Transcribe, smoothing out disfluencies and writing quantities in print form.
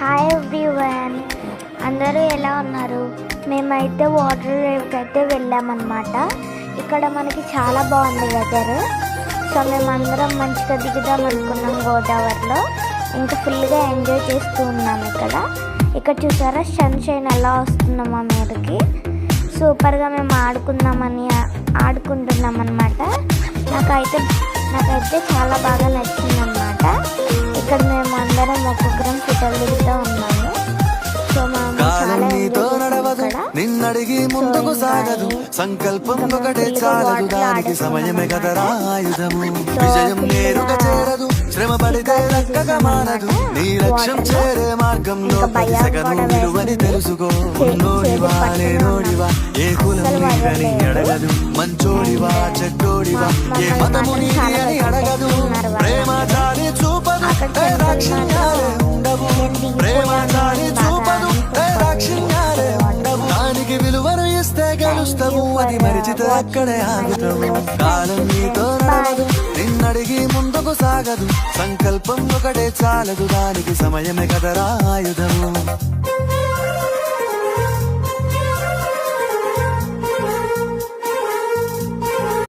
Hi everyone, అందరూ ఎలా ఉన్నారు? మేమైతే వాటర్ రేవ్కి అయితే వెళ్ళామన్నమాట. ఇక్కడ మనకి చాలా బాగుంది వెదర్. సో మేమందరం మంచిగా దిగుదాం అనుకున్నాం గోదావరిలో. ఇంకా ఫుల్గా ఎంజాయ్ చేస్తూ ఉన్నాం. ఇక్కడ చూసారా సన్షైన్ ఎలా వస్తుందో మా మీదకి. సూపర్గా మేము ఆడుకుంటున్నాం అన్నమాట. నాకైతే చాలా బాగా నచ్చిందన్నమాట. ఇక్కడ మేము అందరం ఒక్కొక్కరం ఫోటోలు దిగుతూ ఉన్నాము. సో మేము చాలా ఎంజాయ్ చేసాం. నిన్నడిగి ముందుకు సాగదు, సంకల్పం ఒకటే చాలదు, దానికి సమయమే కదరా ఆయుధము. విజయం నేరుగా చేరదు, శ్రమ పడితే లక్కగా మానదు. నీ లక్ష్యం చేరే మార్గంలో ప్రతి సెకను విలువని తెలుసుకో. ఉన్నోడివా లేనోడివా, ఏ కులం నీదని అడగదు. మంచోడివా చెడ్డోడివా, ఏ మతము నీది అని అడగదు. ప్రేమ చాలి చూపదు, దాక్షిణ్యాలే ఉండవు. ప్రేమ చాలి చూపదు, దాక్షిణ్యాలే ఉండవు. దానికి విలువను ఇస్తే గెలుస్తావు, అది మరిచితే అక్కడే ఆగుతావు. కాలం నీతో నడవదు, నిన్నడిగి ముందుకు సాగదు. సంకల్పం ఒకటే చాలదు, దానికి సమయమే కదరా ఆయుధము.